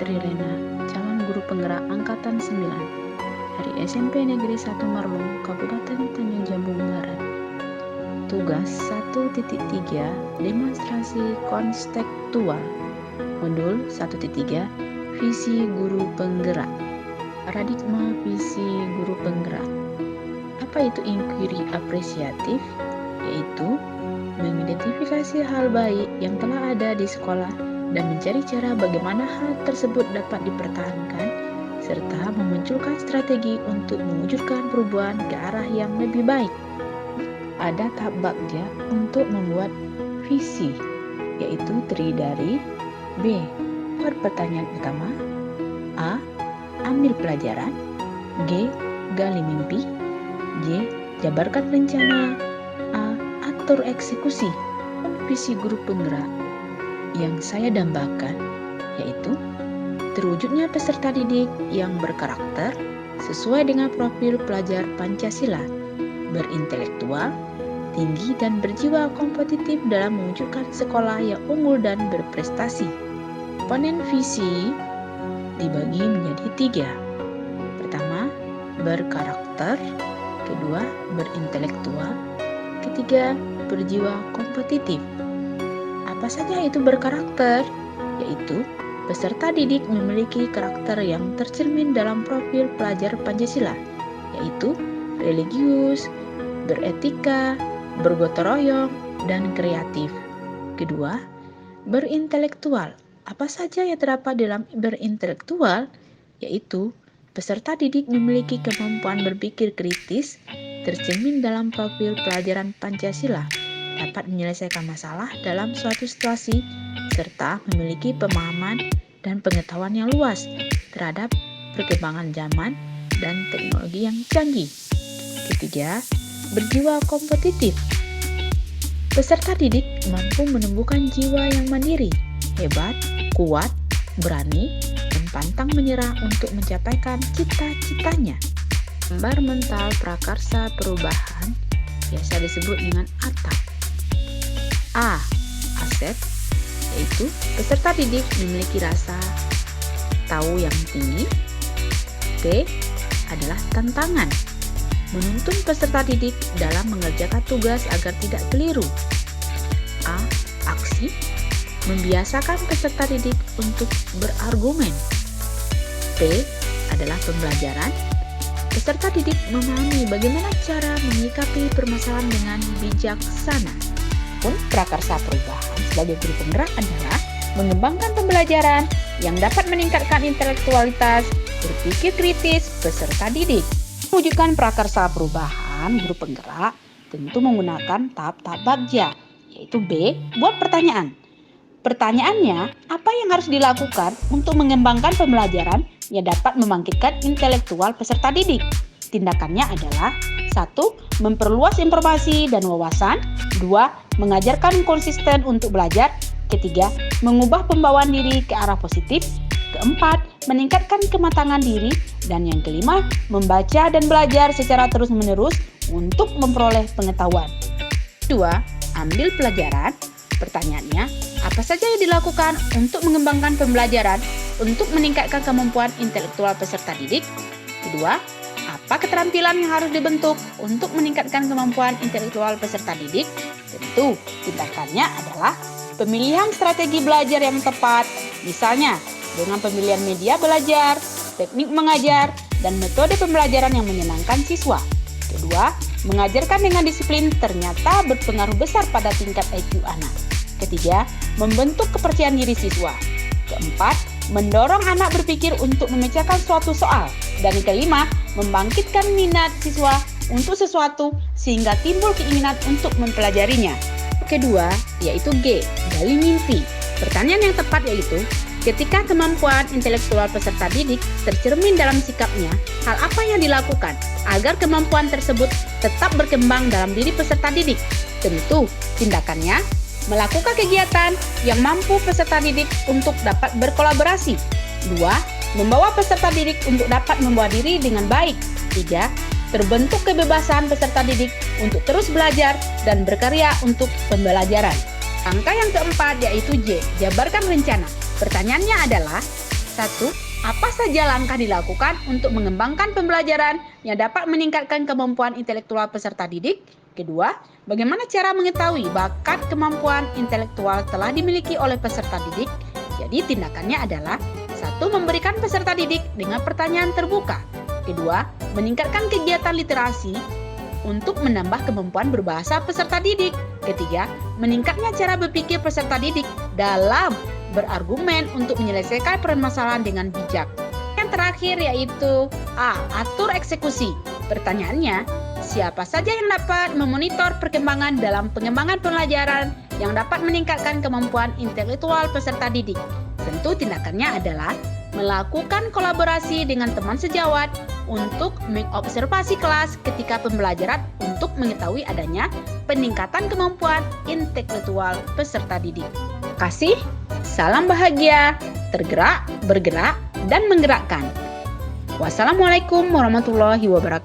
Trilena, calon guru penggerak Angkatan 9 dari SMP Negeri 1 Marlung, Kabupaten Tanjung Jabung Barat. Tugas 1.3 Demonstrasi Konstekstual Modul 1.3 Visi Guru Penggerak. Paradigma visi guru penggerak. Apa itu inquiry apresiatif? Yaitu mengidentifikasi hal baik yang telah ada di sekolah dan mencari cara bagaimana hal tersebut dapat dipertahankan serta memunculkan strategi untuk mewujudkan perubahan ke arah yang lebih baik. Ada tahap bagja untuk membuat visi, yaitu terdiri dari B. Buat pertanyaan utama, A. Ambil pelajaran, G. Gali mimpi, J. Jabarkan rencana, A. Atur eksekusi. Visi guru penggerak yang saya dambakan yaitu terwujudnya peserta didik yang berkarakter sesuai dengan profil pelajar Pancasila, berintelektual tinggi dan berjiwa kompetitif dalam mewujudkan sekolah yang unggul dan berprestasi. Komponen visi dibagi menjadi 3. Pertama, berkarakter, kedua, berintelektual, ketiga, berjiwa kompetitif. Apa saja itu berkarakter? Yaitu peserta didik memiliki karakter yang tercermin dalam profil pelajar Pancasila, yaitu religius, beretika, bergotong royong, dan kreatif. Kedua, berintelektual. Apa saja yang terdapat dalam berintelektual? Yaitu peserta didik memiliki kemampuan berpikir kritis, tercermin dalam profil pelajaran Pancasila, dapat menyelesaikan masalah dalam suatu situasi, serta memiliki pemahaman dan pengetahuan yang luas terhadap perkembangan zaman dan teknologi yang canggih. Ketiga, berjiwa kompetitif. Peserta didik mampu menumbuhkan jiwa yang mandiri, hebat, kuat, berani, dan pantang menyerah untuk mencapaikan cita-citanya. Gambar mental prakarsa perubahan biasa disebut dengan ATAP. A. Aset, yaitu peserta didik memiliki rasa tahu yang tinggi. B. Adalah tantangan, menuntun peserta didik dalam mengerjakan tugas agar tidak keliru. A. Aksi, membiasakan peserta didik untuk berargumen. P. Adalah pembelajaran, peserta didik memahami bagaimana cara menyikapi permasalahan dengan bijaksana. Pun prakarsa perubahan sebagai guru penggerak adalah mengembangkan pembelajaran yang dapat meningkatkan intelektualitas, berpikir kritis peserta didik. Mewujudkan prakarsa perubahan guru penggerak tentu menggunakan tahap-tahap bagja, yaitu B. Buat pertanyaan. Pertanyaannya, apa yang harus dilakukan untuk mengembangkan pembelajaran yang dapat membangkitkan intelektual peserta didik? Tindakannya adalah 1. Memperluas informasi dan wawasan. 2. Mengajarkan konsisten untuk belajar. Ketiga, mengubah pembawaan diri ke arah positif. Keempat, meningkatkan kematangan diri. Dan yang kelima, membaca dan belajar secara terus-menerus untuk memperoleh pengetahuan. 2. Ambil pelajaran. Pertanyaannya, apa saja yang dilakukan untuk mengembangkan pembelajaran untuk meningkatkan kemampuan intelektual peserta didik? Kedua, apa keterampilan yang harus dibentuk untuk meningkatkan kemampuan intelektual peserta didik? Tentu, tindakannya adalah pemilihan strategi belajar yang tepat, misalnya dengan pemilihan media belajar, teknik mengajar, dan metode pembelajaran yang menyenangkan siswa. Kedua, mengajarkan dengan disiplin ternyata berpengaruh besar pada tingkat IQ anak. Ketiga, membentuk kepercayaan diri siswa. Keempat, mendorong anak berpikir untuk memecahkan suatu soal. Dan yang kelima, membangkitkan minat siswa untuk sesuatu sehingga timbul keinginan untuk mempelajarinya. Kedua, yaitu G, gali mimpi. Pertanyaan yang tepat yaitu, ketika kemampuan intelektual peserta didik tercermin dalam sikapnya, hal apa yang dilakukan agar kemampuan tersebut tetap berkembang dalam diri peserta didik? Tentu, tindakannya melakukan kegiatan yang mampu peserta didik untuk dapat berkolaborasi. 2. Membawa peserta didik untuk dapat membawa diri dengan baik. 3. Terbentuk kebebasan peserta didik untuk terus belajar dan berkarya untuk pembelajaran. Angka yang keempat yaitu J, jabarkan rencana. Pertanyaannya adalah, 1. Apa saja langkah dilakukan untuk mengembangkan pembelajaran yang dapat meningkatkan kemampuan intelektual peserta didik? Kedua, bagaimana cara mengetahui bakat kemampuan intelektual telah dimiliki oleh peserta didik? Jadi tindakannya adalah 1. Memberikan peserta didik dengan pertanyaan terbuka. Kedua, meningkatkan kegiatan literasi untuk menambah kemampuan berbahasa peserta didik. Ketiga, meningkatnya cara berpikir peserta didik dalam berargumen untuk menyelesaikan permasalahan dengan bijak. Yang terakhir yaitu A. Atur eksekusi. Pertanyaannya, siapa saja yang dapat memonitor perkembangan dalam pengembangan pembelajaran yang dapat meningkatkan kemampuan intelektual peserta didik? Tentu tindakannya adalah melakukan kolaborasi dengan teman sejawat untuk mengobservasi kelas ketika pembelajaran untuk mengetahui adanya peningkatan kemampuan intelektual peserta didik. Terima kasih, salam bahagia, tergerak, bergerak, dan menggerakkan. Wassalamualaikum warahmatullahi wabarakatuh.